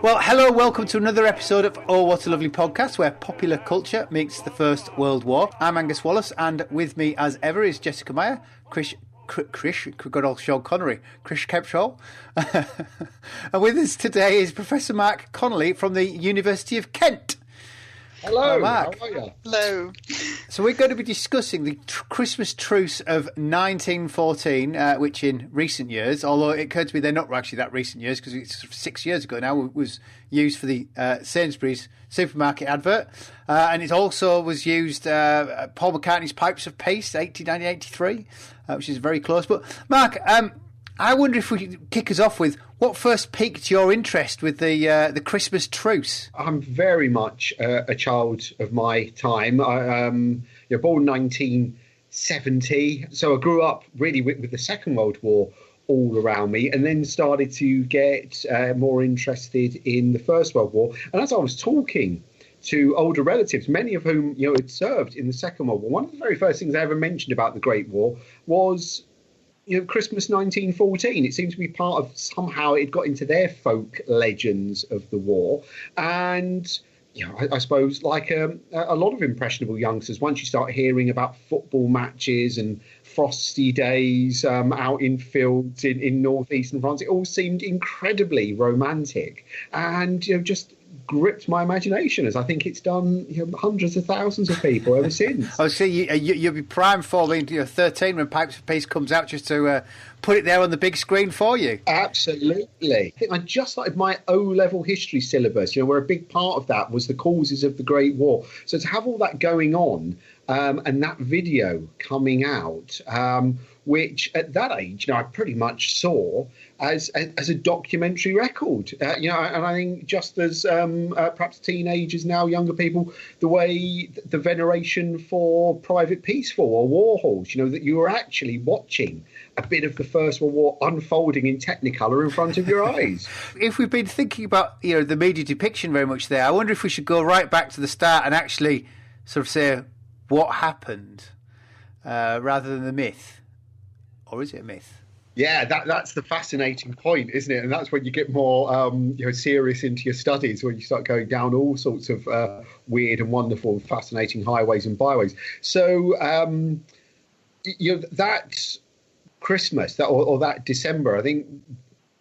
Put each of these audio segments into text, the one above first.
Well, hello, welcome to another episode of Oh What a Lovely Podcast, where popular culture meets the First World War. I'm Angus Wallace, and with me, as ever, is Jessica Meyer, Chris, good old Sean Connery, Chris Kempshaw. And with us today is Professor Mark Connelly from the University of Kent. Hello, Mark. How are you? Hello. So we're going to be discussing the Christmas Truce of 1914, which in recent years, although it occurred to me they're not actually that recent years because it's 6 years ago now, was used for the Sainsbury's supermarket advert. And it also was used, Paul McCartney's Pipes of Peace, 1983, which is very close. But Mark, I wonder if we could kick us off with what first piqued your interest with the Christmas Truce? I'm very much a child of my time. I born 1970, so I grew up really with the Second World War all around me, and then started to get more interested in the First World War. And as I was talking to older relatives, many of whom had served in the Second World War, one of the very first things I ever mentioned about the Great War was Christmas 1914. It seemed to be part of, somehow it got into their folk legends of the war. And, I suppose like a lot of impressionable youngsters, once you start hearing about football matches and frosty days out in fields in northeastern France, it all seemed incredibly romantic and, just gripped my imagination, as I think it's done hundreds of thousands of people ever since. Oh, so you'll be primed for being 13 when Pipes of Peace comes out, just to put it there on the big screen for you. Absolutely. I think I just started my O-level history syllabus, where a big part of that was the causes of the Great War. So to have all that going on and that video coming out, which at that age, I pretty much saw as a documentary record, and I think just as perhaps teenagers now, younger people, the way the veneration for private peaceful or war halls, that you were actually watching a bit of the First World War unfolding in Technicolor in front of your eyes. If we've been thinking about the media depiction very much there, I wonder if we should go right back to the start and actually sort of say what happened rather than the myth. Or is it a myth? Yeah, that's the fascinating point, isn't it? And that's when you get more serious into your studies, when you start going down all sorts of weird and wonderful and fascinating highways and byways. So, that Christmas or that December, I think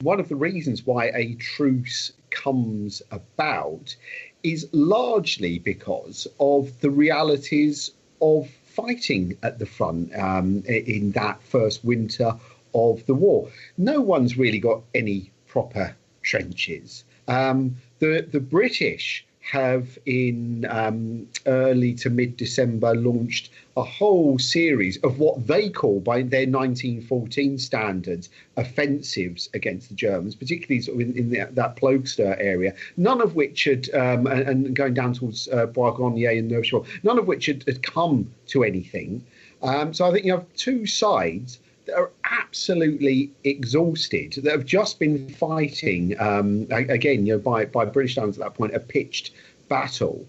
one of the reasons why a truce comes about is largely because of the realities of fighting at the front in that first winter of the war. No one's really got any proper trenches. The British have in early to mid-December launched a whole series of what they call, by their 1914 standards, offensives against the Germans, particularly sort of in that Ploegster area, none of which had, and going down towards Bois-Grenier and Neufchâtel, none of which had come to anything. So I think you have two sides that are absolutely exhausted, that have just been fighting, again, by British standards at that point, a pitched battle.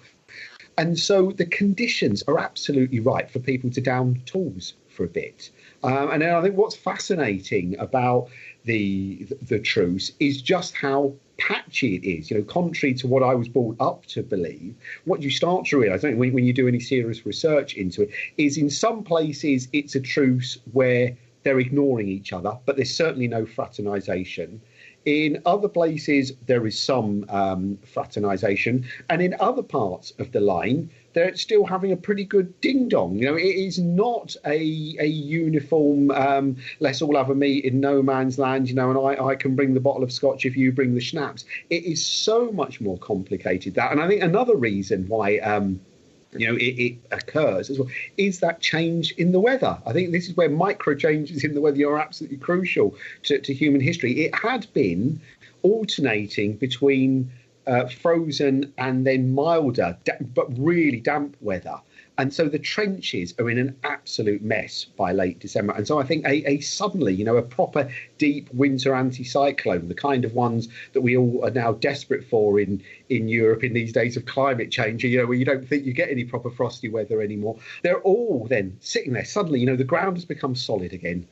And so the conditions are absolutely right for people to down tools for a bit. And then I think what's fascinating about the truce is just how patchy it is. Contrary to what I was brought up to believe, what you start to realise, I think, when you do any serious research into it, is in some places it's a truce where they're ignoring each other, but there's certainly no fraternisation. In other places, there is some fraternisation. And in other parts of the line, they're still having a pretty good ding-dong. It is not a uniform, let's all have a meet in no man's land, and I can bring the bottle of scotch if you bring the schnapps. It is so much more complicated, that. And I think another reason why it occurs as well is that change in the weather. I think this is where micro changes in the weather are absolutely crucial to human history. It had been alternating between frozen and then milder, but really damp weather. And so the trenches are in an absolute mess by late December. And so I think a suddenly, a proper deep winter anticyclone, the kind of ones that we all are now desperate for in Europe in these days of climate change, where you don't think you get any proper frosty weather anymore. They're all then sitting there. Suddenly, the ground has become solid again.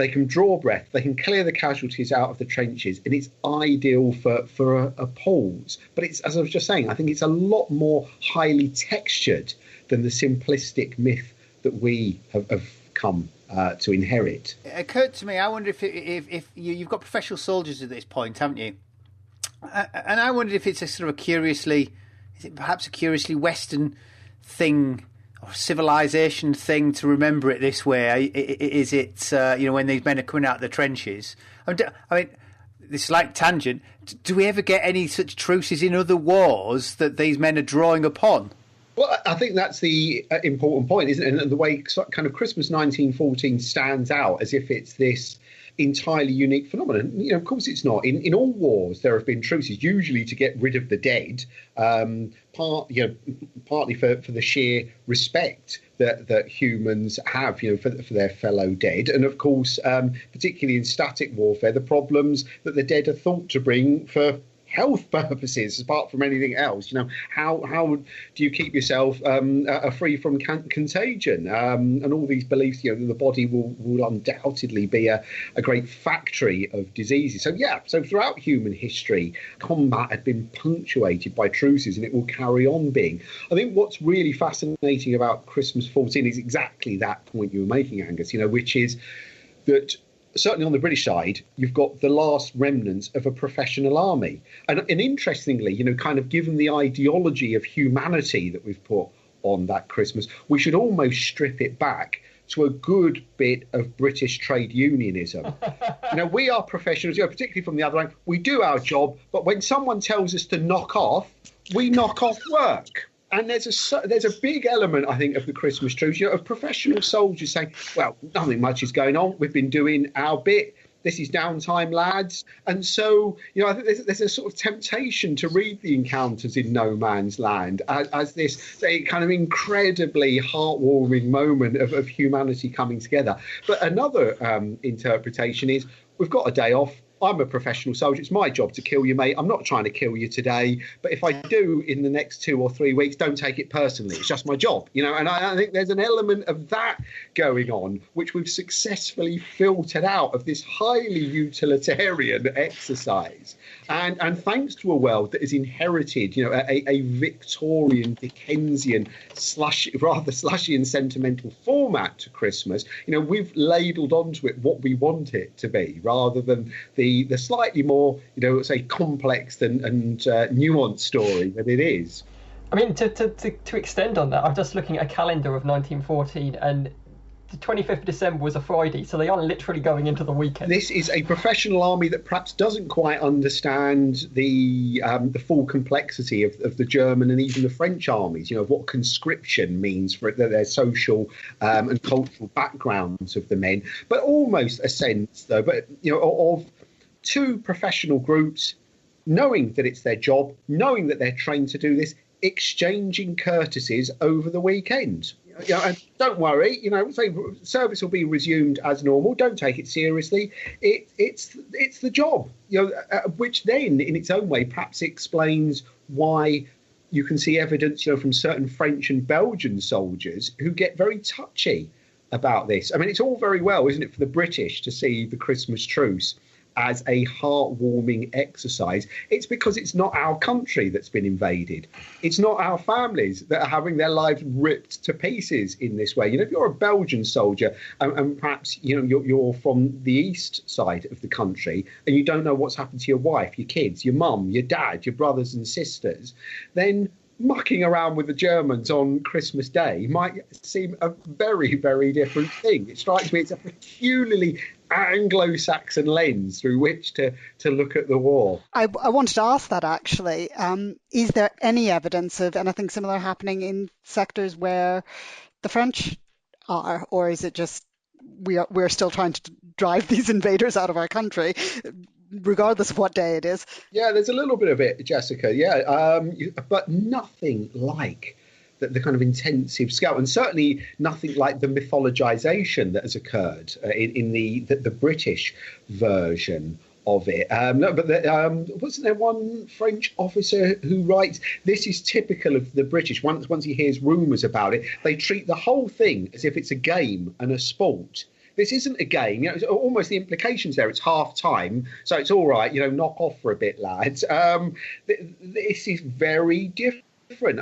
they can draw breath, they can clear the casualties out of the trenches, and it's ideal for a pause. But it's, as I was just saying, I think it's a lot more highly textured than the simplistic myth that we have come to inherit. It occurred to me, I wonder if you've got professional soldiers at this point, haven't you? And I wondered if it's perhaps a curiously Western thing or civilization thing to remember it this way. Is it, when these men are coming out of the trenches? I mean, this is like tangent. Do we ever get any such truces in other wars that these men are drawing upon? Well, I think that's the important point, isn't it? And the way kind of Christmas 1914 stands out as if it's this entirely unique phenomenon. Of course it's not. In all wars, there have been truces, usually to get rid of the dead, partly for the sheer respect that humans have, for their fellow dead. And of course, particularly in static warfare, the problems that the dead are thought to bring for health purposes, apart from anything else. How do you keep yourself free from contagion? And all these beliefs, the body will undoubtedly be a great factory of diseases. So throughout human history, combat had been punctuated by truces, and it will carry on being. I think what's really fascinating about Christmas 14 is exactly that point you were making, Angus, which is that certainly on the British side, you've got the last remnants of a professional army. And interestingly, kind of given the ideology of humanity that we've put on that Christmas, we should almost strip it back to a good bit of British trade unionism. We are professionals, particularly from the other end. We do our job, but when someone tells us to knock off, we knock off work. And there's a big element, I think, of the Christmas truce, of professional soldiers saying, well, nothing much is going on. We've been doing our bit. This is downtime, lads. And so, I think there's a sort of temptation to read the encounters in No Man's Land as this kind of incredibly heartwarming moment of humanity coming together. But another interpretation is, we've got a day off. I'm a professional soldier. It's my job to kill you, mate. I'm not trying to kill you today. But if I do in the next 2 or 3 weeks, don't take it personally. It's just my job, And I think there's an element of that going on, which we've successfully filtered out of this highly utilitarian exercise. And thanks to a world that has inherited, a Victorian, Dickensian, rather slushy and sentimental format to Christmas, we've ladled onto it what we want it to be, rather than the slightly more, say, complex and nuanced story that it is. I mean, to extend on that, I'm just looking at a calendar of 1914, and the 25th of December was a Friday, so they are literally going into the weekend. This is a professional army that perhaps doesn't quite understand the full complexity of the German and even the French armies, of what conscription means for their social and cultural backgrounds of the men, but almost a sense, though, of two professional groups knowing that it's their job, knowing that they're trained to do this, exchanging courtesies over the weekend. And don't worry, say service will be resumed as normal. Don't take it seriously. It's the job, which then, in its own way, perhaps explains why you can see evidence, from certain French and Belgian soldiers who get very touchy about this. I mean, it's all very well, isn't it, for the British to see the Christmas truce as a heartwarming exercise. It's because it's not our country that's been invaded. It's not our families that are having their lives ripped to pieces in this way. If you're a Belgian soldier and perhaps you're from the east side of the country and you don't know what's happened to your wife, your kids, your mum, your dad, your brothers and sisters, then mucking around with the Germans on Christmas Day might seem a very, very different thing. It strikes me it's a peculiarly Anglo-Saxon lens through which to look at the war. I wanted to ask that, actually. Is there any evidence of anything similar happening in sectors where the French are, or is it just we're still trying to drive these invaders out of our country, regardless of what day it is? Yeah, there's a little bit of it, Jessica. Yeah, but nothing like the kind of intensive scale, and certainly nothing like the mythologization that has occurred in the British version of it. Wasn't there one French officer who writes, this is typical of the British. Once he hears rumours about it, they treat the whole thing as if it's a game and a sport. this isn't a game. It's almost the implications there. It's half time, so it's all right. Knock off for a bit, lads. This is very different.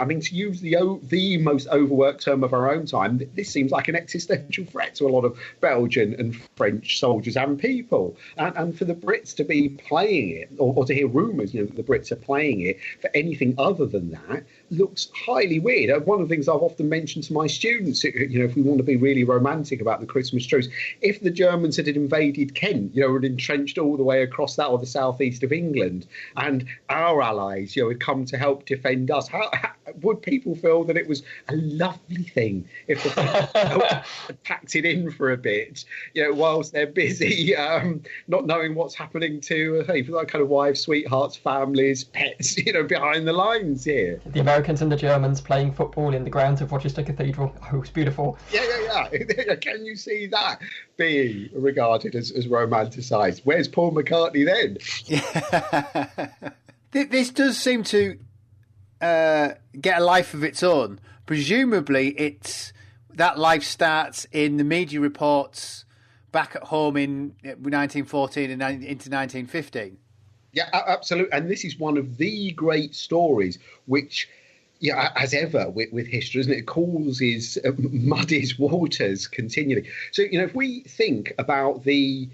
I mean, to use the most overworked term of our own time, this seems like an existential threat to a lot of Belgian and French soldiers and people. And for the Brits to be playing it, or to hear rumours, that the Brits are playing it for anything other than that, looks highly weird. One of the things I've often mentioned to my students, if we want to be really romantic about the Christmas truce, if the Germans had invaded Kent, and entrenched all the way across that or the southeast of England, and our allies, had come to help defend us, how would people feel that it was a lovely thing if the had packed it in for a bit, whilst they're busy, not knowing what's happening to kind of wives, sweethearts, families, pets, behind the lines here. The Americans and the Germans playing football in the grounds of Rochester Cathedral. Oh, it's beautiful. Yeah. Can you see that being regarded as romanticised? Where's Paul McCartney then? Yeah. This does seem to get a life of its own. Presumably, that life starts in the media reports back at home in 1914 and into 1915. Yeah, absolutely. And this is one of the great stories which, as ever with history, isn't it? It causes muddies waters continually. So, if we think about the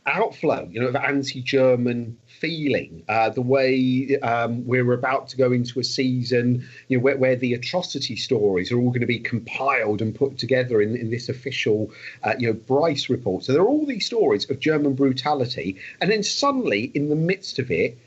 outflow, of anti-German feeling, the way we're about to go into a season, where the atrocity stories are all going to be compiled and put together in this official, Bryce report. So there are all these stories of German brutality, and then suddenly, in the midst of it,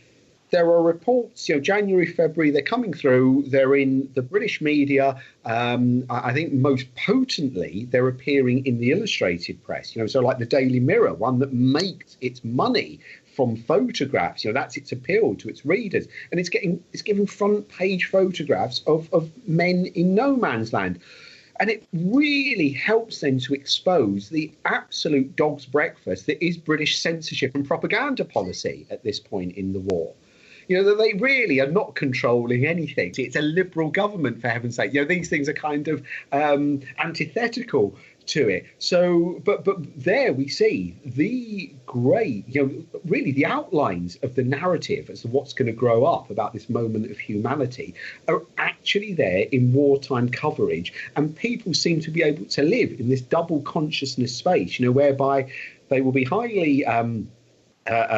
there are reports, January, February, they're coming through, they're in the British media. I think most potently, they're appearing in the illustrated press, so like the Daily Mirror, one that makes its money from photographs, that's its appeal to its readers. And it's giving front page photographs of men in no man's land. And it really helps them to expose the absolute dog's breakfast that is British censorship and propaganda policy at this point in the war. That they really are not controlling anything. It's a liberal government, for heaven's sake. These things are kind of antithetical to it. So, but there we see the great, really the outlines of the narrative as to what's going to grow up about this moment of humanity are actually there in wartime coverage. And people seem to be able to live in this double consciousness space, whereby they will be highly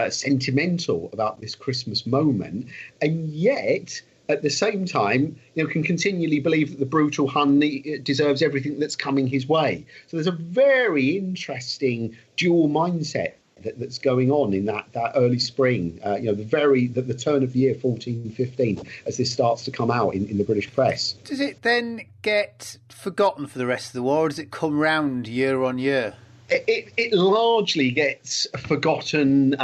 sentimental about this Christmas moment, and yet at the same time, can continually believe that the brutal Hun deserves everything that's coming his way. So there's a very interesting dual mindset that's going on in that early spring, the turn of the year 14-15, as this starts to come out in the British press. Does it then get forgotten for the rest of the war, or does it come round year on year? It largely gets forgotten.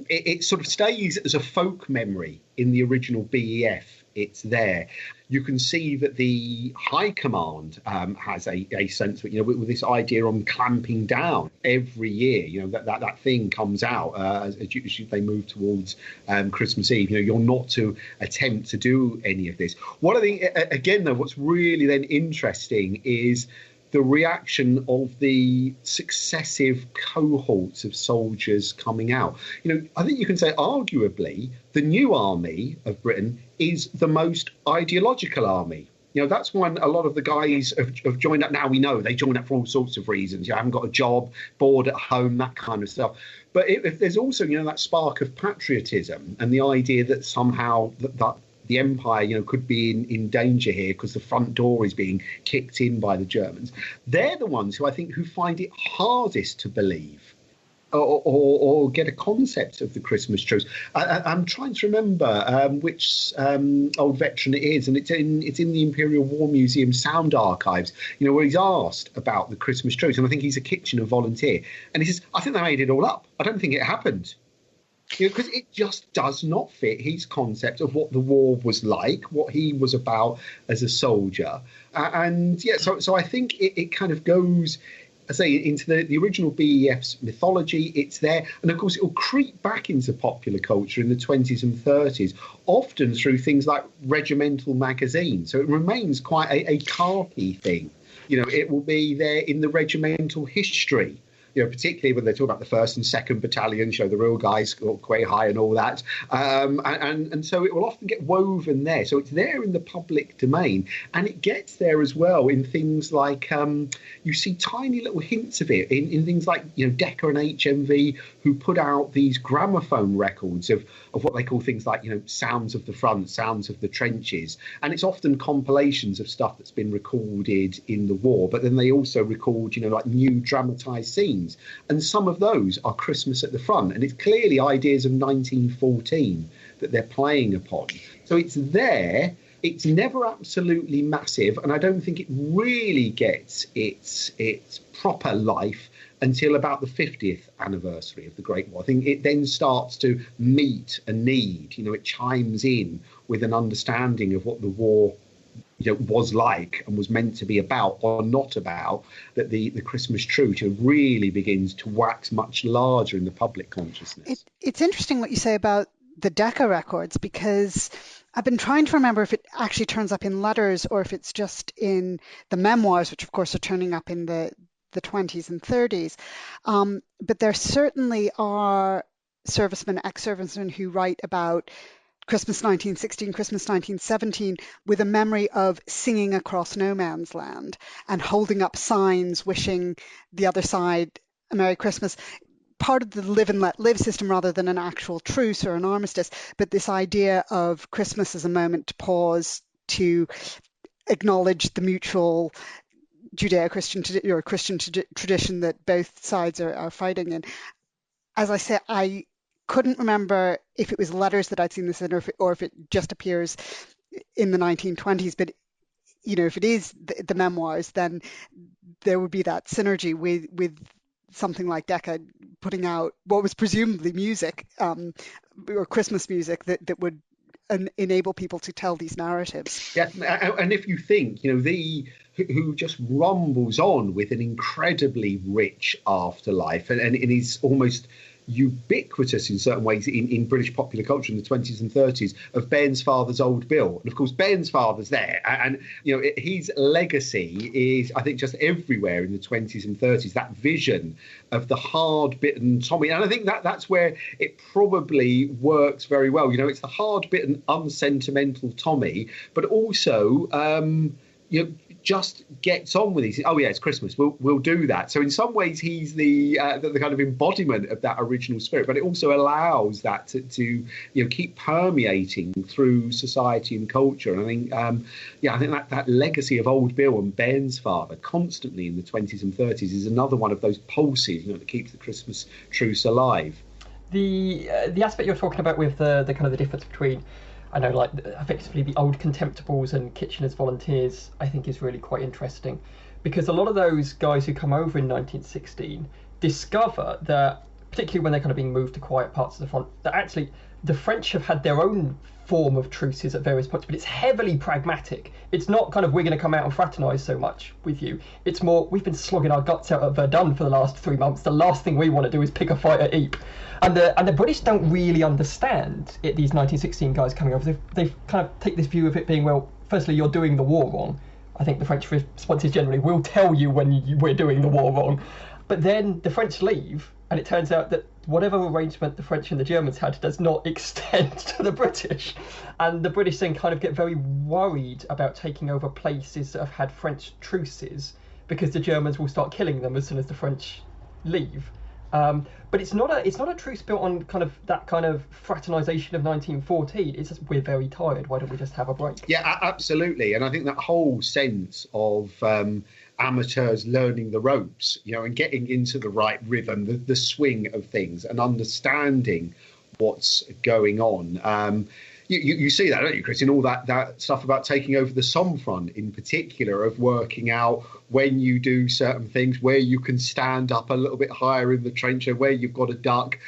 It sort of stays as a folk memory in the original BEF. It's there. You can see that the High Command has a sense of, with this idea on clamping down every year. That thing comes out as they move towards Christmas Eve. You're not to attempt to do any of this. What I think, again, though, what's really then interesting is the reaction of the successive cohorts of soldiers coming out. I think you can say arguably the new army of Britain is the most ideological army. That's when a lot of the guys have joined up. Now we know they joined up for all sorts of reasons. You haven't got a job, bored at home, that kind of stuff. But if there's also, that spark of patriotism and the idea that somehow that the empire, could be in danger here because the front door is being kicked in by the Germans. They're the ones who find it hardest to believe or get a concept of the Christmas truce. I'm trying to remember which old veteran it is, and it's in the Imperial War Museum sound archives, where he's asked about the Christmas truce, and I think he's a Kitchener volunteer, and he says, I think they made it all up. I don't think it happened. Because it just does not fit his concept of what the war was like, what he was about as a soldier. So I think it kind of goes, I say, into the original BEF's mythology. It's there. And of course, it will creep back into popular culture in the 20s and 30s, often through things like regimental magazines. So it remains quite a carpy thing It will be there in the regimental history. Particularly when they talk about the 1st and 2nd battalions, the real guys got quite high and all that. And so it will often get woven there. So it's there in the public domain. And it gets there as well in things like, you see tiny little hints of it in things like, Decca and HMV, who put out these gramophone records of what they call things like, sounds of the front, sounds of the trenches. And it's often compilations of stuff that's been recorded in the war. But then they also record, like new dramatised scenes. And some of those are Christmas at the front. And it's clearly ideas of 1914 that they're playing upon. So it's there. It's never absolutely massive. And I don't think it really gets its proper life until about the 50th anniversary of the Great War. I think it then starts to meet a need. It chimes in with an understanding of what the war was like and was meant to be about or not about, that the Christmas Truce really begins to wax much larger in the public consciousness. It's interesting what you say about the Decca records, because I've been trying to remember if it actually turns up in letters or if it's just in the memoirs, which of course are turning up in the 20s and 30s. But there certainly are servicemen, ex-servicemen who write about Christmas 1916, Christmas 1917, with a memory of singing across no man's land and holding up signs wishing the other side a Merry Christmas. Part of the live and let live system rather than an actual truce or an armistice, but this idea of Christmas as a moment to pause, to acknowledge the mutual Judeo-Christian or Christian tradition that both sides are fighting in. As I say, I couldn't remember if it was letters that I'd seen this in or if it just appears in the 1920s. But, if it is the memoirs, then there would be that synergy with something like Decca putting out what was presumably music or Christmas music that would enable people to tell these narratives. Yeah, and if you think, who just rumbles on with an incredibly rich afterlife and is almost ubiquitous in certain ways in British popular culture in the 20s and 30s of Bairnsfather's Old Bill. And of course, Bairnsfather's there. And, his legacy is, I think, just everywhere in the 20s and 30s, that vision of the hard-bitten Tommy. And I think that's where it probably works very well. It's the hard-bitten, unsentimental Tommy, but also, just gets on with these. Oh yeah, it's Christmas. We'll do that. So in some ways, he's the kind of embodiment of that original spirit. But it also allows that to keep permeating through society and culture. And I think I think that legacy of Old Bill and Bairnsfather constantly in the 20s and 30s is another one of those pulses that keeps the Christmas Truce alive. The aspect you're talking about with the kind of the difference between, I know, like effectively the old contemptibles and Kitchener's volunteers, I think is really quite interesting, because a lot of those guys who come over in 1916 discover that, particularly when they're kind of being moved to quiet parts of the front, that actually the French have had their own form of truces at various points, but it's heavily pragmatic. It's not kind of, we're going to come out and fraternise so much with you. It's more, we've been slogging our guts out at Verdun for the last 3 months. The last thing we want to do is pick a fight at Ypres. And the British don't really understand it, these 1916 guys coming over. They kind of take this view of it being, well, firstly, you're doing the war wrong. I think the French response is generally, we'll tell you when we're doing the war wrong. But then the French leave, and it turns out that whatever arrangement the French and the Germans had does not extend to the British. And the British then kind of get very worried about taking over places that have had French truces, because the Germans will start killing them as soon as the French leave. But it's not a truce built on kind of that kind of fraternisation of 1914. It's just, we're very tired. Why don't we just have a break? Yeah, absolutely. And I think that whole sense of amateurs learning the ropes, and getting into the right rhythm, the swing of things, and understanding what's going on. You see that, don't you, Chris, in all that stuff about taking over the Somme front in particular, of working out when you do certain things, where you can stand up a little bit higher in the trench and where you've got to duck,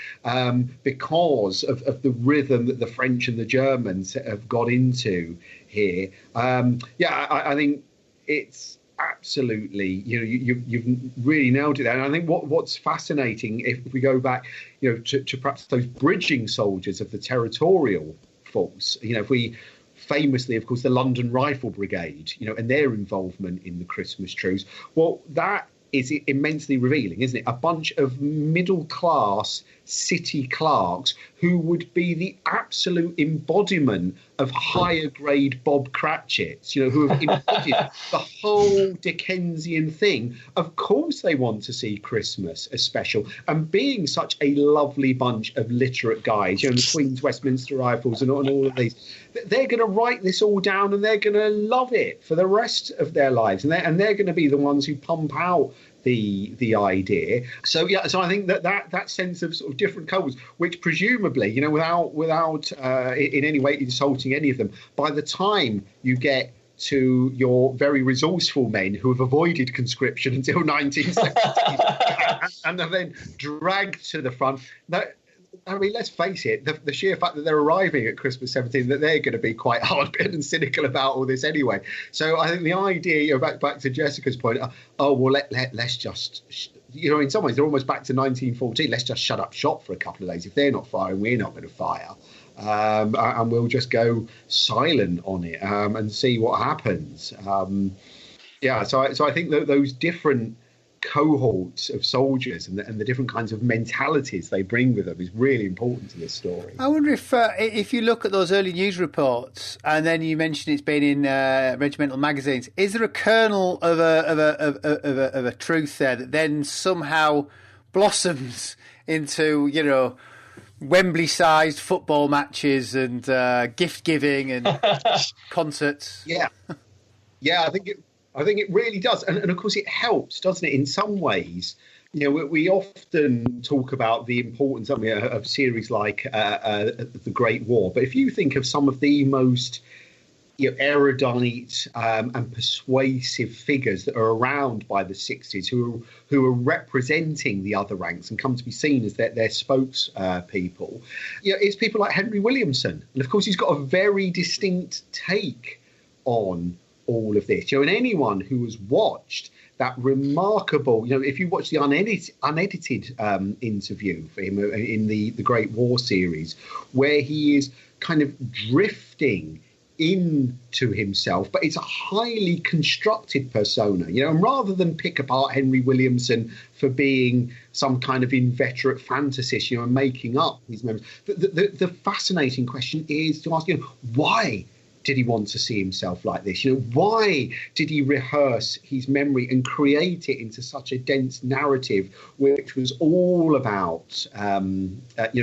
because of the rhythm that the French and the Germans have got into here. I think it's absolutely, you've really nailed it there. And I think what's fascinating, if we go back, to perhaps those bridging soldiers of the territorial force, if we famously, of course, the London Rifle Brigade, and their involvement in the Christmas truce. Well, that is immensely revealing, isn't it? A bunch of middle-class city clerks who would be the absolute embodiment of higher-grade Bob Cratchits, who have embodied the whole Dickensian thing. Of course they want to see Christmas as special. And being such a lovely bunch of literate guys, the Queen's Westminster Rifles and all of these, they're going to write this all down and they're going to love it for the rest of their lives. And they're going to be the ones who pump out the idea. So I think that sense of sort of different couples, which presumably, without in any way insulting any of them, by the time you get to your very resourceful men who have avoided conscription until 1970 and are then dragged to the front. I mean, let's face it, the sheer fact that they're arriving at Christmas 17, that they're going to be quite hard-bitten and cynical about all this anyway. So I think the idea, back to Jessica's point, let's just, in some ways, they're almost back to 1914. Let's just shut up shop for a couple of days. If they're not firing, we're not going to fire. And we'll just go silent on it and see what happens. So I think that those different cohorts of soldiers and the different kinds of mentalities they bring with them is really important to this story. I wonder if you look at those early news reports and then you mention it's been in regimental magazines, is there a kernel of a truth there that then somehow blossoms into Wembley-sized football matches and gift giving and concerts? Yeah, I think it really does. And of course, it helps, doesn't it, in some ways? We often talk about the importance of series like The Great War. But if you think of some of the most erudite and persuasive figures that are around by the 60s who are representing the other ranks and come to be seen as their spokespeople, it's people like Henry Williamson. And of course, he's got a very distinct take on all of this, and anyone who has watched that remarkable, if you watch the unedited interview for him in the Great War series, where he is kind of drifting into himself, but it's a highly constructed persona, and rather than pick apart Henry Williamson for being some kind of inveterate fantasist, and making up his memories, the fascinating question is to ask, why did he want to see himself like this? Why did he rehearse his memory and create it into such a dense narrative, which was all about,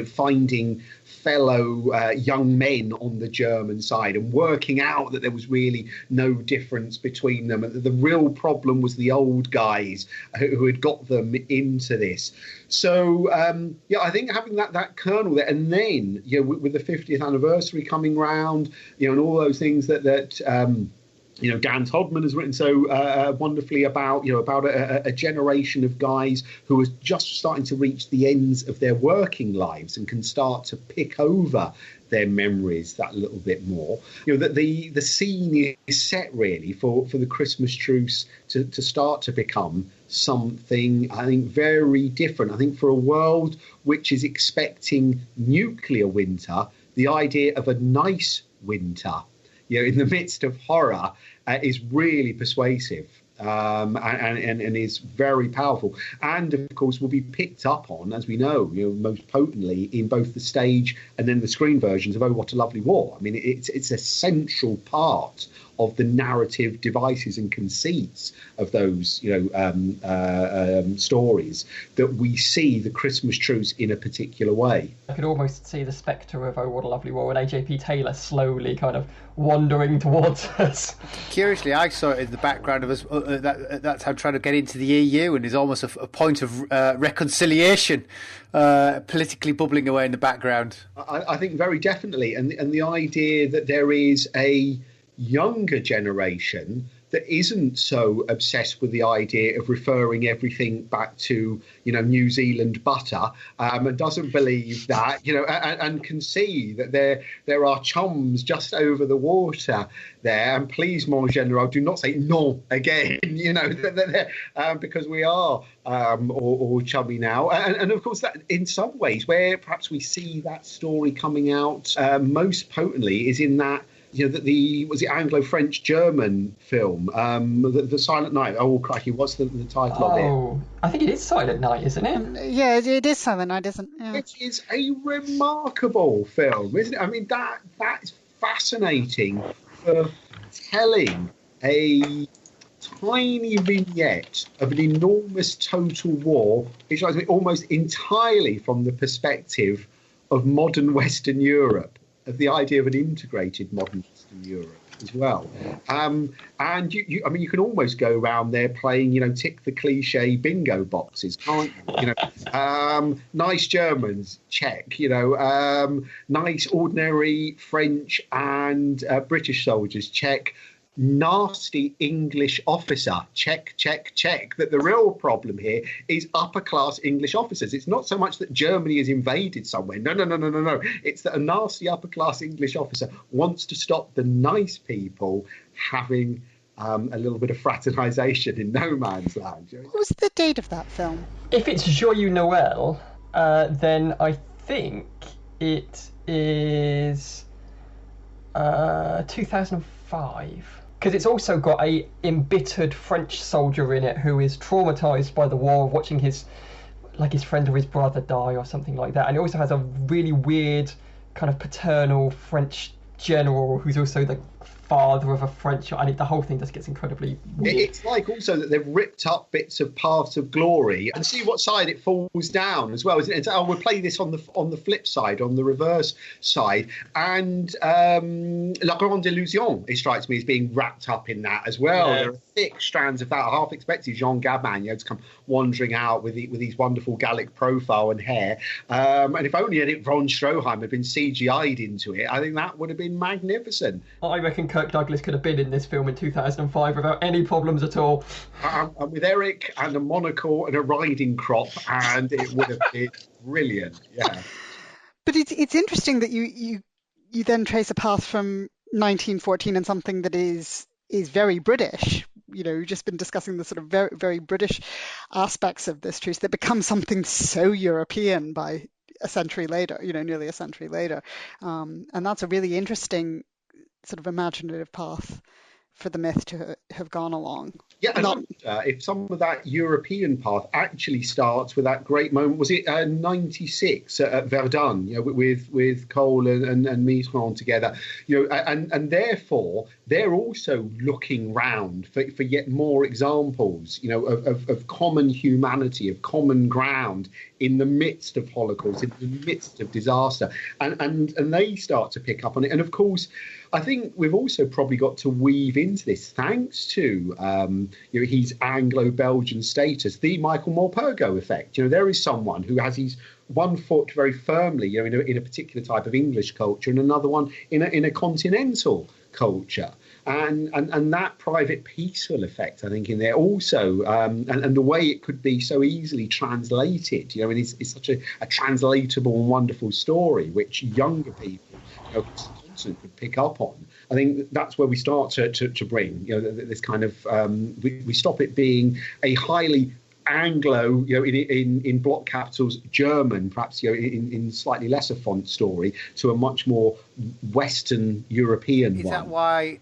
finding fellow young men on the German side and working out that there was really no difference between them, and that the real problem was the old guys who had got them into this. So, I think having that kernel there, and then, with the 50th anniversary coming round, and all those things that Dan Todman has written so wonderfully about a generation of guys who are just starting to reach the ends of their working lives and can start to pick over their memories that little bit more. That the scene is set really for the Christmas truce to start to become something, I think, very different. I think for a world which is expecting nuclear winter, the idea of a nice winter, in the midst of horror, is really persuasive and is very powerful. And, of course, will be picked up on, as we know, most potently in both the stage and then the screen versions of Oh, What a Lovely War. I mean, it's a central part of the narrative devices and conceits of those, stories, that we see the Christmas truce in a particular way. I could almost see the spectre of Oh, What a Lovely War and AJP Taylor slowly kind of wandering towards us. Curiously, I saw it in the background of us. That's how trying to get into the EU, and is almost a point of reconciliation, politically bubbling away in the background. I think very definitely, and the idea that there is a younger generation that isn't so obsessed with the idea of referring everything back to, New Zealand butter, and doesn't believe that, and can see that there are chums just over the water there. And please, mon général, do not say non again, because we are all chummy now. And of course, that in some ways, where perhaps we see that story coming out most potently is in that, the was it Anglo-French-German film, the Silent Night. Oh, crikey, what's the title of it? Oh, I think it is Silent Night, isn't it? Yeah, it is Silent Night, isn't it? Yeah. It is a remarkable film, isn't it? I mean, that's fascinating for telling a tiny vignette of an enormous total war, which I think almost entirely from the perspective of modern Western Europe, of the idea of an integrated modern Western Europe as well. And you can almost go around there playing, tick the cliche bingo boxes, can't you? Nice Germans, check. Nice ordinary French and British soldiers, check. Nasty English officer, check. That the real problem here is upper class English officers. It's not so much that Germany has invaded somewhere. No. It's that a nasty upper class English officer wants to stop the nice people having a little bit of fraternisation in no man's land. What was the date of that film? If it's Joyeux Noël, then I think it is 2005. Because it's also got a embittered French soldier in it who is traumatised by the war, watching his friend or his brother die or something like that. And it also has a really weird kind of paternal French general who's also the father of a French, and the whole thing just gets incredibly weird. It's like also that they've ripped up bits of Paths of Glory and see what side it falls down as well, isn't it? We'll play this on the flip side, on the reverse side, and La Grande Illusion, it strikes me, as being wrapped up in that as well. Yeah. There are thick strands of that. I half expected Jean Gabin, to come wandering out with his wonderful Gallic profile and hair. And if only Edith von Stroheim had been CGI'd into it, I think that would have been magnificent. I reckon Kirk Douglas could have been in this film in 2005 without any problems at all. And with Eric and a monocle and a riding crop, and it would have been brilliant. Yeah. But it's interesting that you then trace a path from 1914 and something that is very British. We've just been discussing the sort of very, very British aspects of this truce that becomes something so European by a century later, nearly a century later. And that's a really interesting sort of imaginative path for the myth to have gone along. Yeah, and if some of that European path actually starts with that great moment, was it 96 at Verdun, with Cole and Mitterrand together, and therefore they're also looking round for yet more examples, of common humanity, of common ground in the midst of Holocaust, in the midst of disaster, and they start to pick up on it. And of course, I think we've also probably got to weave into this, thanks to his Anglo-Belgian status, the Michael Morpurgo effect. There is someone who has his one foot very firmly, in a particular type of English culture, and another one in a continental culture. And that private peaceful effect, I think, in there also, and the way it could be so easily translated, it's such a translatable and wonderful story, which younger people could pick up on. I think that's where we start to bring, this kind of, we stop it being a highly Anglo, in block capitals, German, perhaps, in slightly lesser font story, to a much more Western European one. Is that why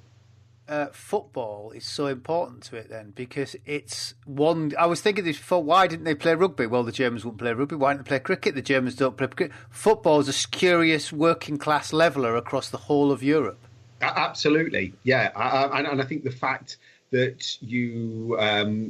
football is so important to it then? Because it's one. I was thinking this before. Why didn't they play rugby? Well, the Germans wouldn't play rugby. Why didn't they play cricket? The Germans don't play cricket. Football is a curious working class leveller across the whole of Europe. Absolutely, yeah, and I think the fact that you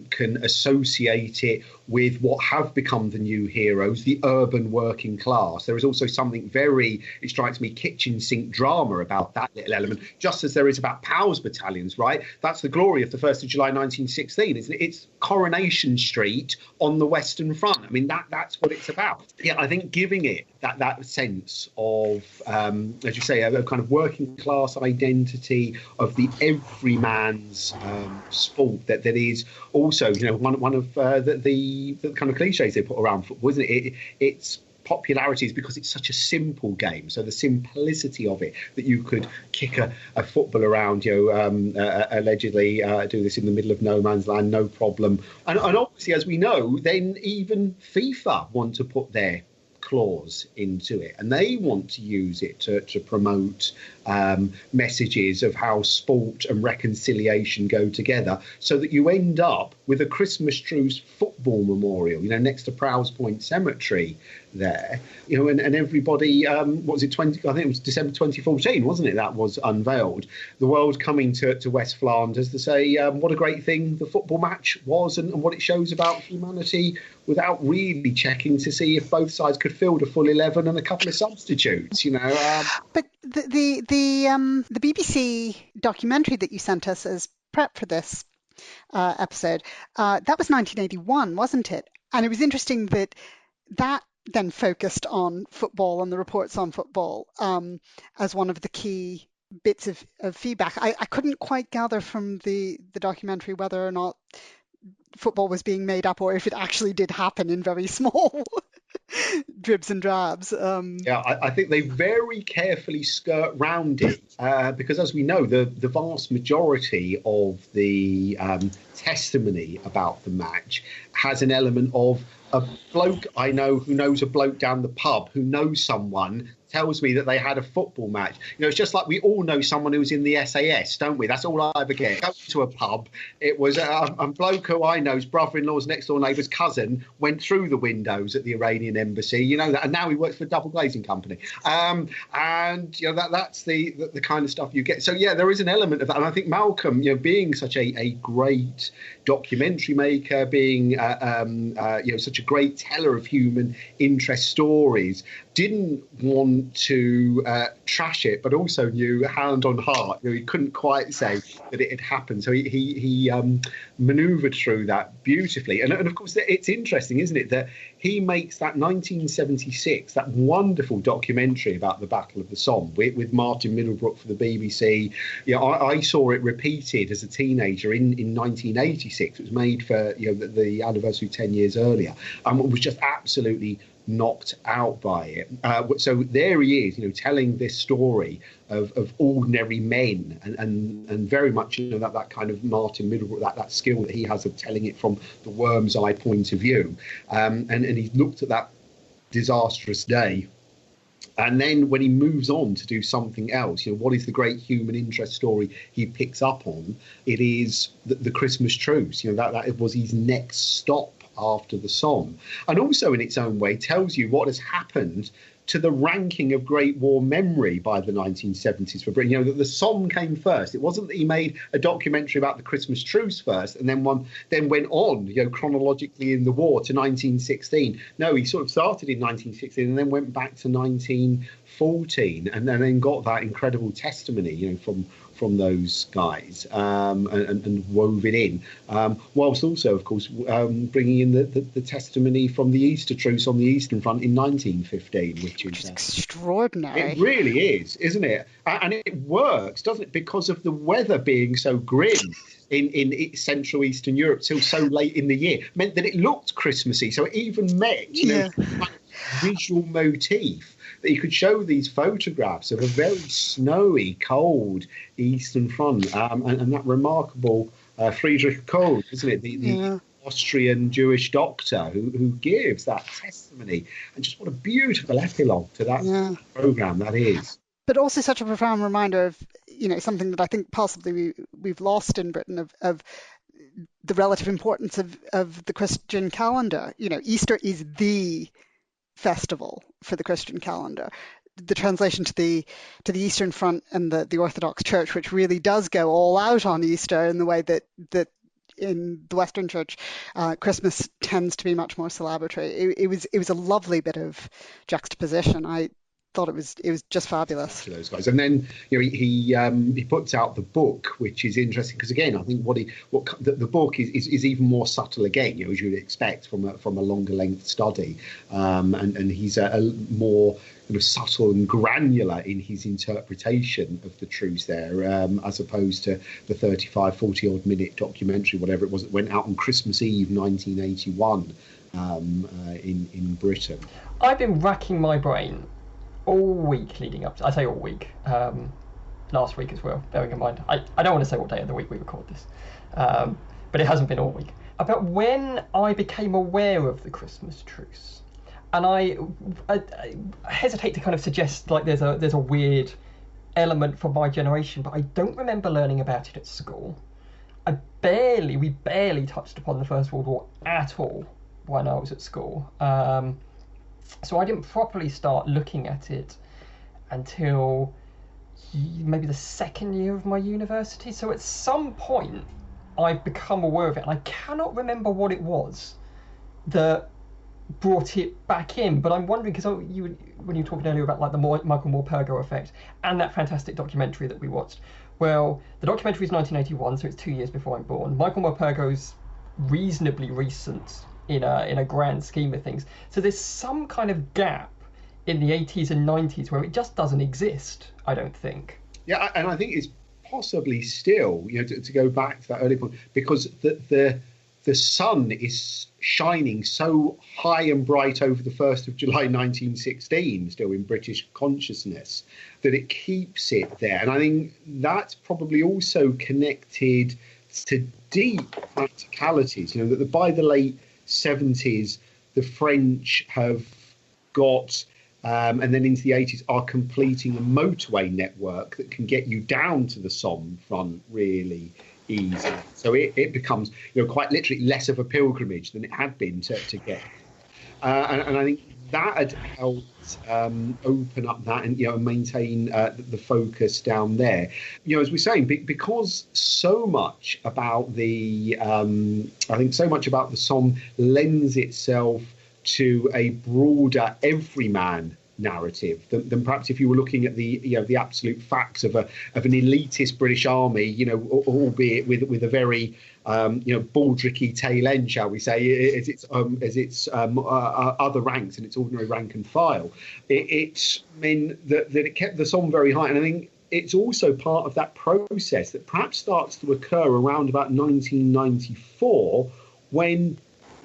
can associate it with what have become the new heroes, the urban working class. There is also something very, it strikes me, kitchen sink drama about that little element, just as there is about POWs battalions, right? That's the glory of the 1st of July 1916. It's Coronation Street on the Western Front. I mean, that's what it's about. Yeah, I think giving it that sense of, as you say, a kind of working class identity of the everyman's sport that is also, one of the kind of cliches they put around football, isn't it? It's popularity is because it's such a simple game. So the simplicity of it, that you could kick a football around, allegedly do this in the middle of no man's land, no problem. And obviously, as we know, then even FIFA want to put their clause into it, and they want to use it to promote messages of how sport and reconciliation go together, so that you end up with a Christmas Truce football memorial, next to Prowse Point Cemetery there, and everybody, what was it, I think it was December 2014, wasn't it, that was unveiled, the world coming to West Flanders to say what a great thing the football match was, and what it shows about humanity, without really checking to see if both sides could field a full 11 and a couple of substitutes, But the BBC documentary that you sent us as prep for this episode, that was 1981, wasn't it? And it was interesting that then focused on football and the reports on football as one of the key bits of feedback. I couldn't quite gather from the documentary whether or not football was being made up, or if it actually did happen in very small dribs and drabs. I think they very carefully skirt round it because, as we know, the vast majority of the testimony about the match has an element of a bloke I know who knows a bloke down the pub who knows someone tells me that they had a football match. It's just like we all know someone who's in the SAS, don't we? That's all I ever get. Go to a pub. It was a bloke who I know's brother-in-law's next door neighbour's cousin went through the windows at the Iranian embassy, that, and now he works for a double glazing company. That's the kind of stuff you get. So yeah, there is an element of that, and I think Malcolm, being such a great documentary maker, being such a great teller of human interest stories, didn't want to trash it, but also knew, hand on heart, he couldn't quite say that it had happened. So he manoeuvred through that beautifully. And of course, it's interesting, isn't it, that he makes that 1976, that wonderful documentary about the Battle of the Somme with Martin Middlebrook for the BBC. I saw it repeated as a teenager in 1986. It was made for the anniversary 10 years earlier. It was just absolutely knocked out by it. So there he is, telling this story of ordinary men, and very much that kind of Martin Middlebrook, that skill that he has of telling it from the worm's eye point of view. And he looked at that disastrous day. And then when he moves on to do something else, what is the great human interest story he picks up on? It is the Christmas Truce. That was his next stop after the Somme, and also in its own way tells you what has happened to the ranking of Great War memory by the 1970s for Britain. That the Somme came first. It wasn't that he made a documentary about the Christmas Truce first and then went on, chronologically in the war to 1916. No, he sort of started in 1916 and then went back to 1914, and then got that incredible testimony, from those guys, and wove it in, whilst also, of course, bringing in the testimony from the Easter Truce on the Eastern Front in 1915, which is extraordinary. It really is, isn't it? And it works, doesn't it? Because of the weather being so grim in Central Eastern Europe till so late in the year, meant that it looked Christmassy. So it even met, visual motif, that you could show these photographs of a very snowy, cold Eastern Front, and that remarkable Friedrich Kohl, isn't it? The Austrian Jewish doctor who gives that testimony, and just what a beautiful epilogue to that programme that is. But also such a profound reminder of, something that I think possibly we've lost in Britain of the relative importance of the Christian calendar. Easter is the festival for the Christian calendar. The translation to the Eastern Front and the Orthodox Church, which really does go all out on Easter in the way that in the Western Church, Christmas tends to be much more celebratory. It was a lovely bit of juxtaposition. I thought it was just fabulous. To those guys, and then he puts out the book, which is interesting because again, I think the book is even more subtle again, as you would expect from a longer length study, and he's a more kind of subtle and granular in his interpretation of the truce there, as opposed to the 40 odd minute documentary, whatever it was, that went out on Christmas Eve 1981 in Britain. I've been racking my brain all week leading up to, I say all week, last week as well, bearing in mind, I don't want to say what day of the week we record this, but it hasn't been all week, about when I became aware of the Christmas Truce. And I hesitate to kind of suggest like there's a weird element for my generation, but I don't remember learning about it at school. We barely touched upon the First World War at all when I was at school. So I didn't properly start looking at it until maybe the second year of my university. So at some point I've become aware of it, and I cannot remember what it was that brought it back in. But I'm wondering, because when you were talking earlier about like the Michael Morpurgo effect and that fantastic documentary that we watched, well, the documentary is 1981, so it's 2 years before I'm born. Michael Morpurgo's reasonably recent in a grand scheme of things. So there's some kind of gap in the 80s and 90s where it just doesn't exist, I don't think. Yeah, and I think it's possibly still, to go back to that early point, because the sun is shining so high and bright over the 1st of July 1916, still in British consciousness, that it keeps it there. And I think that's probably also connected to deep practicalities, that by the late 70s, the French have got, and then into the 80s, are completing a motorway network that can get you down to the Somme front really easy. So it becomes, quite literally less of a pilgrimage than it had been to get. And I think that had helped open up that and maintain the focus down there. As we're saying, because so much about the Somme lends itself to a broader everyman narrative than perhaps if you were looking at the absolute facts of an elitist British army, albeit with a very baldricky tail end, shall we say, as its other ranks and its ordinary rank and file. It meant that it kept the Somme very high, and I think it's also part of that process that perhaps starts to occur around about 1994 when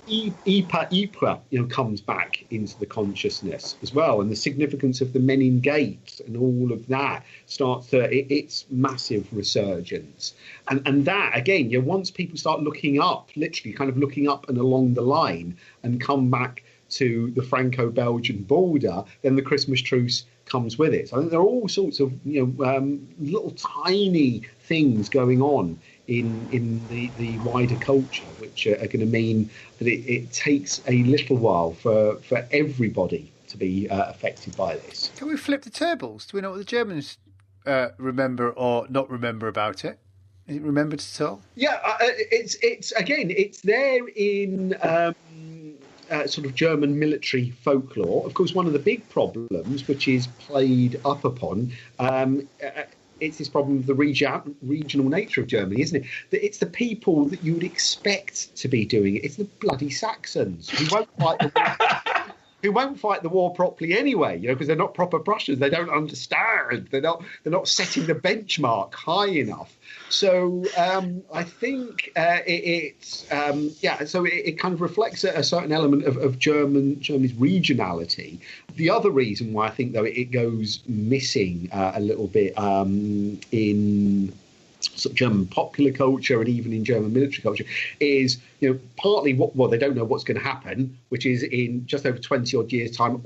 Ypres comes back into the consciousness as well, and the significance of the men in gates and all of that starts its massive resurgence. And that, again, once people start looking up, literally kind of looking up and along the line and come back to the Franco-Belgian border, then the Christmas Truce comes with it. So I think there are all sorts of little tiny things going on in the wider culture, which are going to mean that it takes a little while for everybody to be affected by this. Can we flip the tables? Do we know what the Germans remember or not remember about it? Is it remembered at all? Yeah, it's there in sort of German military folklore. Of course, one of the big problems, which is played up upon, it's this problem of the regional nature of Germany, isn't it? That it's the people that you would expect to be doing it. It's the bloody Saxons who won't fight the war properly anyway, because they're not proper Prussians. They don't understand. They're not setting the benchmark high enough. So I think So it kind of reflects a certain element of Germany's regionality. The other reason why I think, though, it goes missing a little bit in sort of German popular culture and even in German military culture is, partly they don't know what's going to happen, which is in just over 20 odd years' time,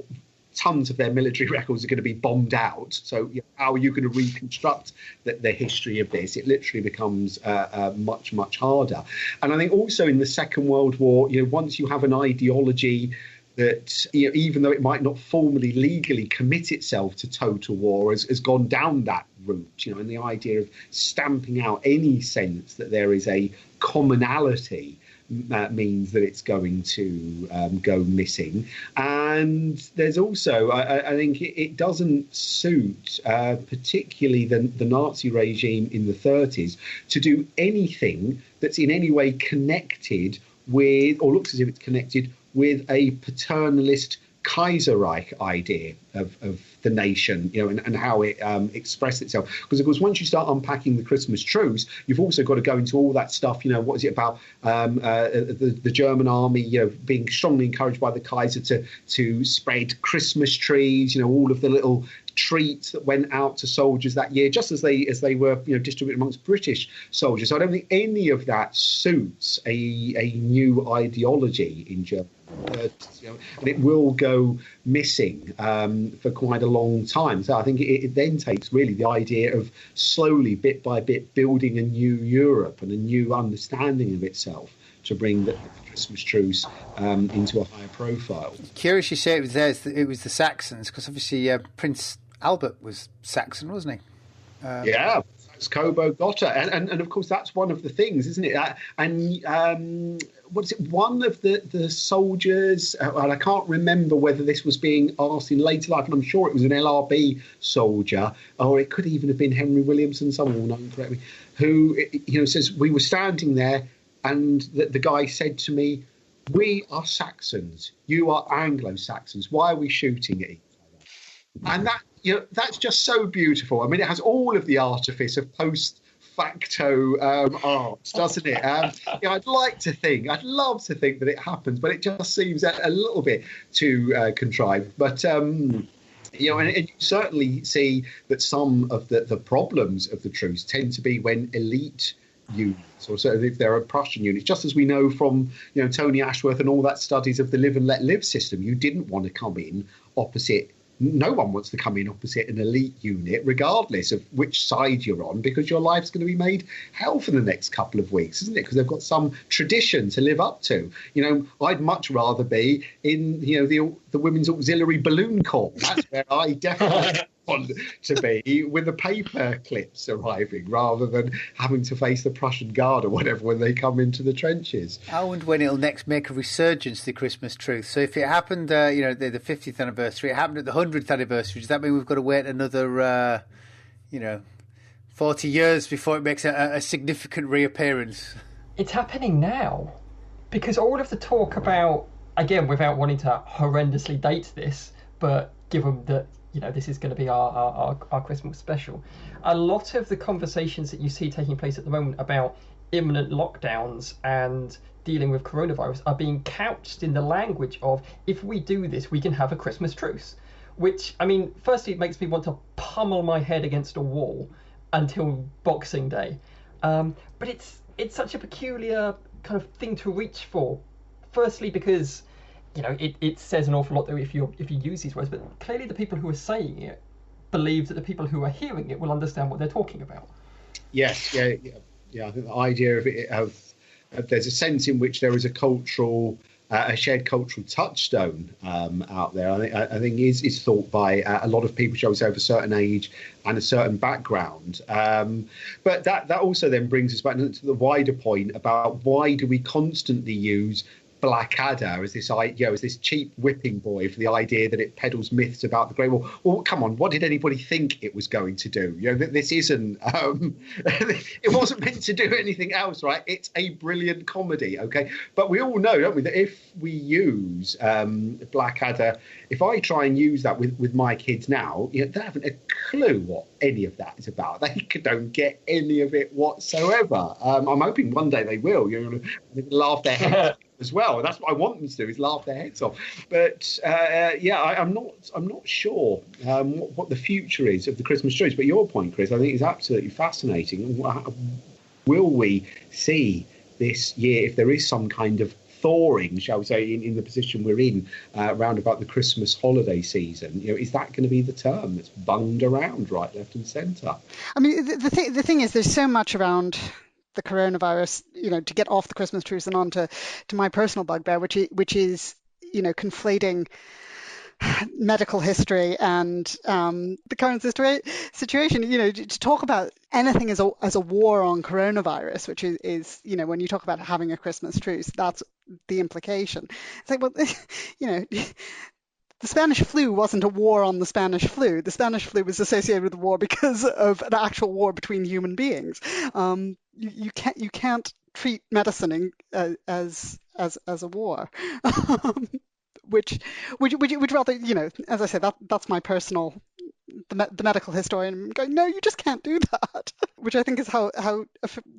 tons of their military records are going to be bombed out. So how are you going to reconstruct the history of this? It literally becomes much, much harder. And I think also in the Second World War, once you have an ideology that, even though it might not formally legally commit itself to total war, has gone down that route, and the idea of stamping out any sense that there is a commonality means that it's going to go missing. And there's also, I think it doesn't suit particularly the Nazi regime in the 30s to do anything that's in any way connected with, or looks as if it's connected with, a paternalist Kaiserreich idea of the nation, and how it expressed itself. Because, of course, once you start unpacking the Christmas Truce, you've also got to go into all that stuff. What is it about the German army, being strongly encouraged by the Kaiser to spread Christmas trees, all of the little treats that went out to soldiers that year, just as they were distributed amongst British soldiers. So I don't think any of that suits a new ideology in Germany. And it will go missing for quite a long time. So I think it then takes really the idea of slowly, bit by bit, building a new Europe and a new understanding of itself to bring the Christmas truce into a higher profile. Curious you say it was the Saxons, because obviously Prince Albert was Saxon, wasn't he? Yeah. Cobo Gotta, and of course that's one of the things, isn't it? And what is it? One of the soldiers, and I can't remember whether this was being asked in later life, and I'm sure it was an LRB soldier, or it could even have been Henry Williamson, someone will know correctly, who says we were standing there, and the guy said to me, "We are Saxons, you are Anglo-Saxons. Why are we shooting at each other?" And that. That's just so beautiful. I mean, it has all of the artifice of post-facto art, doesn't it? I'd love to think that it happens, but it just seems a little bit too contrived. But and you certainly see that some of the problems of the truce tend to be when elite units, or certainly if there are Prussian units, just as we know from Tony Ashworth and all that studies of the live and let live system. You didn't want to come in opposite. No one wants to come in opposite an elite unit, regardless of which side you're on, because your life's going to be made hell for the next couple of weeks, isn't it? Because they've got some tradition to live up to. I'd much rather be in, the Women's Auxiliary Balloon Corps. That's where I definitely want to be, with the paper clips arriving, rather than having to face the Prussian Guard or whatever when they come into the trenches. I wonder when it'll next make a resurgence, the Christmas truce. So if it happened, the 50th anniversary, it happened at the 100th anniversary, does that mean we've got to wait another, 40 years before it makes a significant reappearance? It's happening now, because all of the talk about, again, without wanting to horrendously date this, but given that this is going to be our Christmas special, a lot of the conversations that you see taking place at the moment about imminent lockdowns and dealing with coronavirus are being couched in the language of, if we do this, we can have a Christmas truce. Which, I mean, firstly, it makes me want to pummel my head against a wall until Boxing Day. But it's such a peculiar kind of thing to reach for. Firstly, because it says an awful lot though if you use these words, but clearly the people who are saying it believe that the people who are hearing it will understand what they're talking about. Yes, yeah. I think the idea of there's a sense in which there is a shared cultural touchstone out there. I think is thought by a lot of people, shall we say, of a certain age and a certain background. But that also then brings us back to the wider point about why do we constantly use Blackadder as this cheap whipping boy for the idea that it peddles myths about the Great War. Well, come on, what did anybody think it was going to do? This isn't. It wasn't meant to do anything else, right? It's a brilliant comedy, okay? But we all know, don't we, that if we use Blackadder, if I try and use that with my kids now, they haven't a clue what any of that is about. They don't get any of it whatsoever. I'm hoping one day they will. Laugh their heads as well. That's what I want them to do, is laugh their heads off. But I'm not sure what the future is of the Christmas truce. But your point, Chris, I think is absolutely fascinating. Will we see this year, if there is some kind of thawing, shall we say, in the position we're in around about the Christmas holiday season? Is that going to be the term that's bunged around right, left, and centre? I mean, the thing is, there's so much around the coronavirus, to get off the Christmas truce and on to my personal bugbear, which is conflating medical history and the current situation. To talk about anything as a war on coronavirus, which is when you talk about having a Christmas truce, that's the implication. It's like, well, the Spanish flu wasn't a war on the Spanish flu. The Spanish flu was associated with the war because of an actual war between human beings. You can't treat medicine as a war, which rather, as I said, that's my personal, the medical historian going, no, you just can't do that. Which I think is how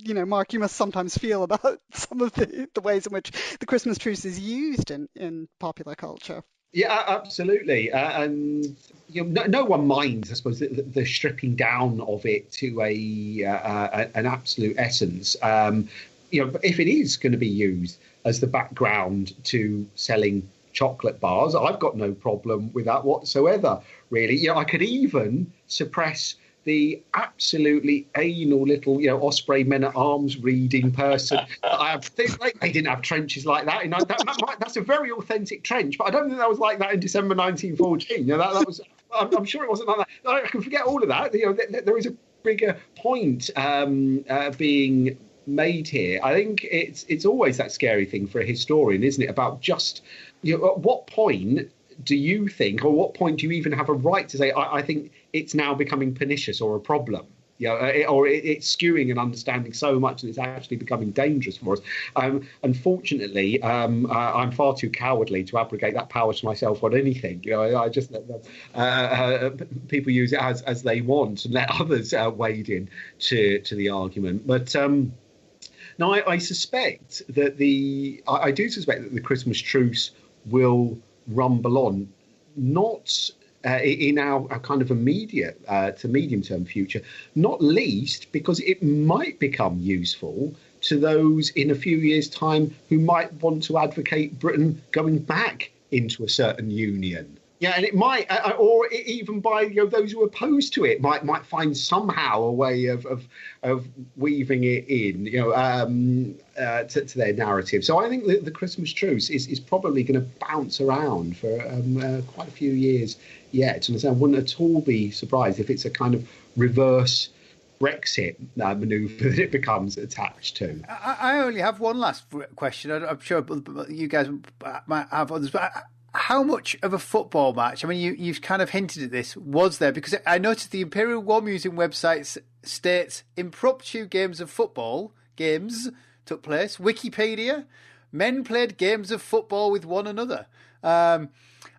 Mark, you must sometimes feel about some of the ways in which the Christmas truce is used in popular culture. Yeah, absolutely. And no one minds, I suppose, the stripping down of it to an absolute essence. But if it is going to be used as the background to selling chocolate bars, I've got no problem with that whatsoever, really. I could even suppress the absolutely anal little, Osprey men-at-arms reading person. They didn't have trenches like that. That's a very authentic trench, but I don't think that was like that in December 1914. That was. I'm sure it wasn't like that. I can forget all of that. There is a bigger point being made here. I think it's always that scary thing for a historian, isn't it? About just at what point do you think, or what point do you even have a right to say, I think it's now becoming pernicious or a problem, or it's skewing an understanding so much that it's actually becoming dangerous for us. Unfortunately, I'm far too cowardly to abrogate that power to myself on anything. I just let people use it as they want and let others wade in to the argument. But now I suspect that I do suspect that the Christmas truce will rumble on, not in our kind of immediate to medium-term future, not least because it might become useful to those in a few years' time who might want to advocate Britain going back into a certain union. Yeah, and it might, or even by those who are opposed to it, might find somehow a way of weaving it in, to their narrative. So I think the Christmas truce is probably going to bounce around for quite a few years yet. And I wouldn't at all be surprised if it's a kind of reverse Brexit manoeuvre that it becomes attached to. I only have one last question. I'm sure you guys might have others, but how much of a football match, I mean, you've kind of hinted at this, was there? Because I noticed the Imperial War Museum website states impromptu games of football games took place. Wikipedia, men played games of football with one another.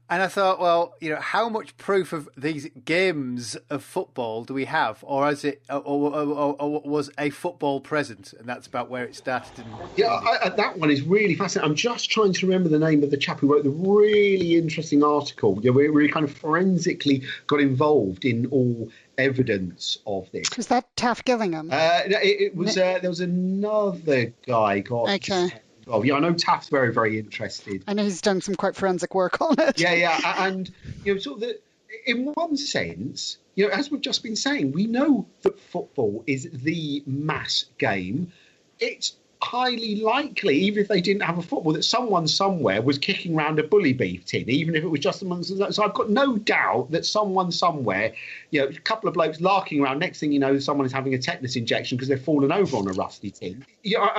And I thought, well, how much proof of these games of football do we have, or is it, or was a football present, and that's about where it started? That one is really fascinating. I'm just trying to remember the name of the chap who wrote the really interesting article. Where he kind of forensically got involved in all evidence of this. Was that Taff Gillingham? It was. There was another guy. Okay. Oh, yeah, I know Taft's very, very interested. I know he's done some quite forensic work on it. Yeah, and sort of in one sense, as we've just been saying, we know that football is the mass game. It's highly likely, even if they didn't have a football, that someone somewhere was kicking around a bully beef tin, even if it was just amongst them. So I've got no doubt that someone somewhere, a couple of blokes larking around, next thing you know, someone is having a tetanus injection because they've fallen over on a rusty tin.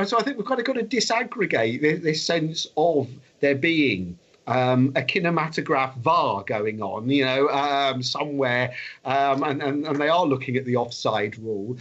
So I think we've kind of got to disaggregate this sense of there being a kinematograph VAR going on, somewhere, and they are looking at the offside rule.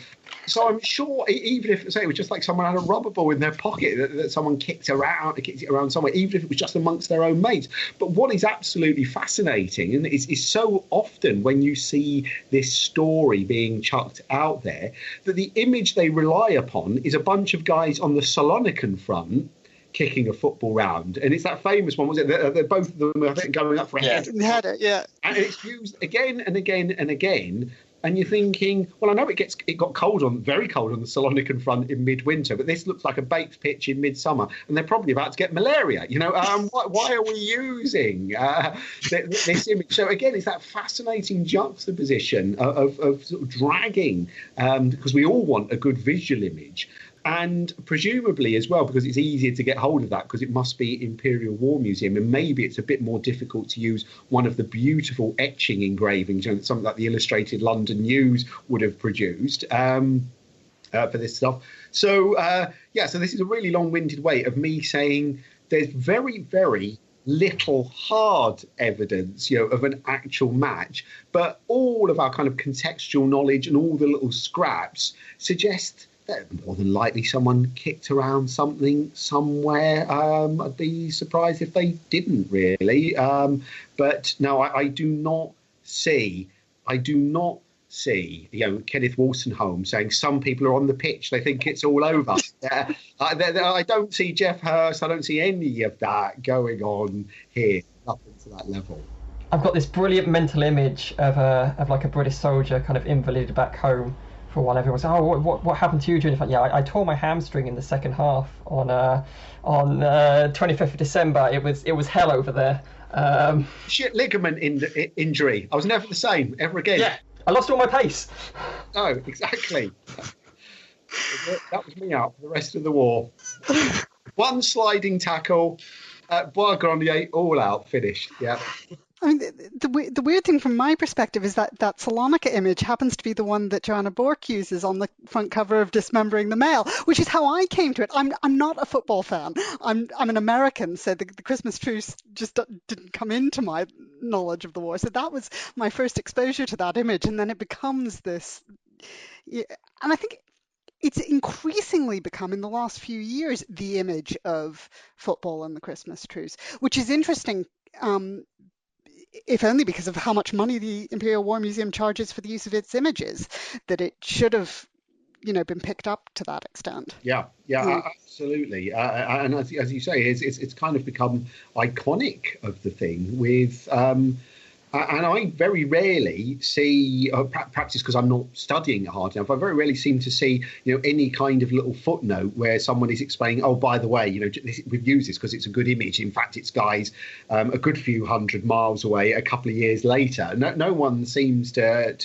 So I'm sure, even if, say, it was just like someone had a rubber ball in their pocket that someone kicked it around somewhere, even if it was just amongst their own mates. But what is absolutely fascinating, and is so often when you see this story being chucked out there, that the image they rely upon is a bunch of guys on the Salonican front kicking a football round, and it's that famous one, was it? They're both of them, I think, going up for a header. Yeah. And it's used again and again and again. And you're thinking, well, I know it got very cold on the Salonican front in midwinter, but this looks like a baked pitch in midsummer, and they're probably about to get malaria. Why are we using this image? So again, it's that fascinating juxtaposition of sort of dragging, because we all want a good visual image. And presumably as well, because it's easier to get hold of that, because it must be Imperial War Museum, and maybe it's a bit more difficult to use one of the beautiful etching engravings, something like the Illustrated London News would have produced for this stuff. So, so this is a really long-winded way of me saying there's very, very little hard evidence, of an actual match, but all of our kind of contextual knowledge and all the little scraps suggest more than likely someone kicked around something somewhere. I'd be surprised if they didn't really. But no, I do not see, Kenneth Wolstenholme saying some people are on the pitch, they think it's all over. I don't see Jeff Hurst, I don't see any of that going on here. nothing to that level. I've got this brilliant mental image of like a British soldier kind of invalided back home for a while. Everyone's like, oh, what happened to you during the fight? Yeah, I tore my hamstring in the second half on 25th of December. It was hell over there. Shit ligament injury. I was never the same ever again. Yeah, I lost all my pace. No, exactly. That was me out for the rest of the war. One sliding tackle, Bois Grenadier, all out, finished. Yeah. I mean, the weird thing from my perspective is that Salonika image happens to be the one that Joanna Bourke uses on the front cover of Dismembering the Male, which is how I came to it. I'm not a football fan. I'm an American, so the Christmas Truce just didn't come into my knowledge of the war. So that was my first exposure to that image, and then it becomes this. Yeah, and I think it's increasingly become, in the last few years, the image of football and the Christmas Truce, which is interesting. If only because of how much money the Imperial War Museum charges for the use of its images, that it should have, been picked up to that extent. Yeah, absolutely. And as you say, it's kind of become iconic of the thing with. And I very rarely see, perhaps it's because I'm not studying it hard enough, I very rarely seem to see, any kind of little footnote where someone is explaining, oh, by the way, we've used this because it's a good image. In fact, it's guys a good few hundred miles away a couple of years later. No one seems to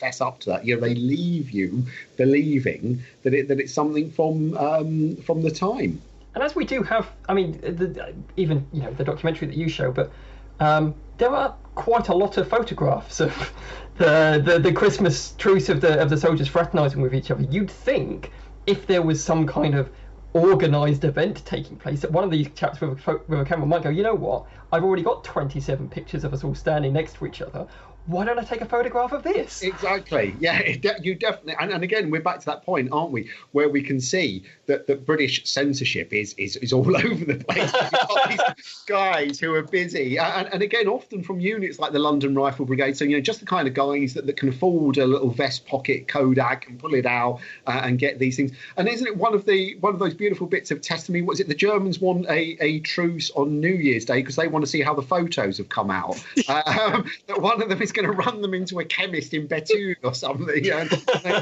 fess up to that. They leave you believing that it's something from the time. And as we do have, I mean, even the documentary that you show, but there are quite a lot of photographs of the Christmas truce of the soldiers fraternising with each other. You'd think if there was some kind of organised event taking place, that one of these chaps with a camera might go, you know what, I've already got 27 pictures of us all standing next to each other. Why don't I take a photograph of this? Exactly. Yeah, you definitely. And again, we're back to that point, aren't we? Where we can see that British censorship is all over the place. You've got these guys who are busy. And again, often from units like the London Rifle Brigade. So, just the kind of guys that can afford a little vest pocket Kodak and pull it out and get these things. And isn't it one of those beautiful bits of testimony? Was it the Germans want a truce on New Year's Day because they want to see how the photos have come out? That one of them is going to run them into a chemist in Bethune or something and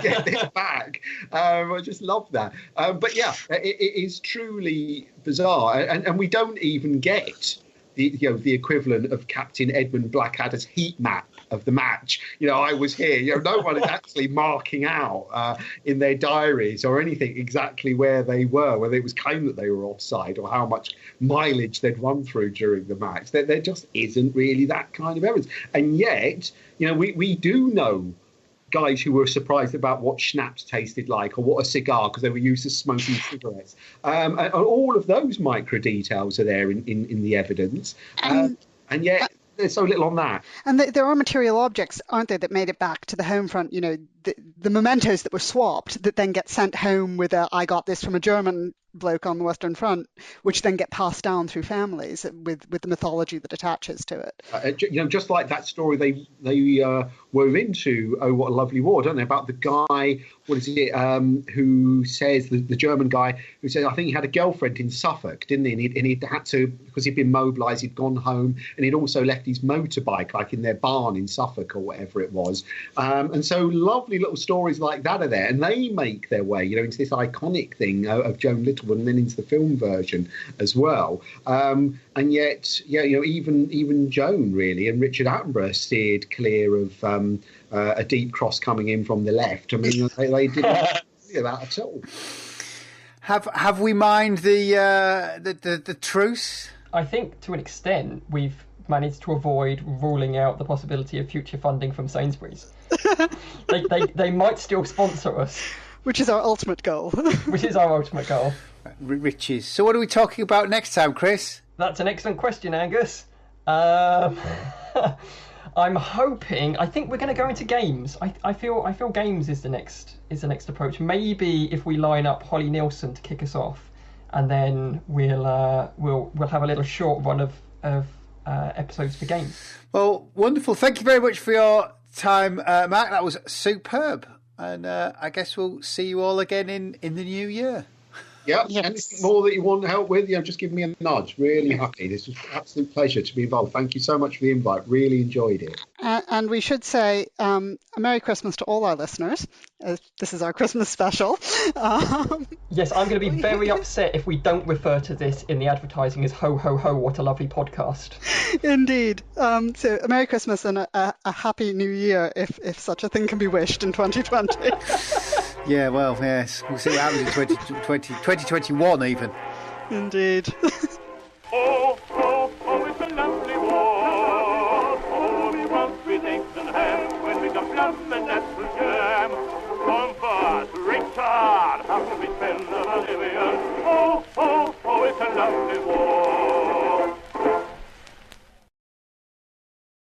get this back. I just love that. But yeah, it is truly bizarre, and we don't even get the equivalent of Captain Edmund Blackadder's heat map of the match. I was here. No one is actually marking out in their diaries or anything exactly where they were, whether it was claimed that they were offside or how much mileage they'd run through during the match. There just isn't really that kind of evidence. And yet, we do know guys who were surprised about what schnapps tasted like or what a cigar, because they were used to smoking cigarettes. And all of those micro details are there in the evidence. And yet there's so little on that. And there are material objects, aren't there, that made it back to the home front, the mementos that were swapped that then get sent home with I got this from a German bloke on the Western Front, which then get passed down through families with the mythology that attaches to it. Just like that story they wove into Oh What a Lovely War, don't they, about the guy, what is it, who says, the German guy who says, I think he had a girlfriend in Suffolk, didn't he? And he'd had to, because he'd been mobilised, he'd gone home, and he'd also left his motorbike, like in their barn in Suffolk or whatever it was. And so lovely little stories like that are there, and they make their way, into this iconic thing of Joan Littlewood, and then into the film version as well. And yet, even Joan really and Richard Attenborough steered clear of a deep cross coming in from the left. I mean, they didn't do that at all. Have we mined the truce? I think to an extent we've managed to avoid ruling out the possibility of future funding from Sainsbury's. they might still sponsor us. Which is our ultimate goal. Which is our ultimate goal. Riches. So what are we talking about next time, Chris? That's an excellent question, Angus. I'm hoping. I think we're going to go into games. I feel games is the next approach. Maybe if we line up Holly Nielsen to kick us off, and then we'll have a little short run of episodes for games. Well, wonderful. Thank you very much for your time, Mark. That was superb. And I guess we'll see you all again in the new year. Yep. Yes. Anything more that you want help with, just give me a nudge. Really happy. This was an absolute pleasure to be involved. Thank you so much for the invite. Really enjoyed it. And we should say a Merry Christmas to all our listeners. This is our Christmas special. Yes, I'm going to be very upset if we don't refer to this in the advertising as ho, ho, ho, what a lovely podcast. Indeed. So a Merry Christmas and a Happy New Year, if such a thing can be wished in 2020. Yeah, well, yes. We'll see what happens in 2021 even. Indeed. Oh, oh, oh, it's a lovely war. Oh, we want with eggs and ham when we got plum and apple jam. Comfort, Richard, how can we spend the Olivia? Oh, oh, oh, it's a lovely war.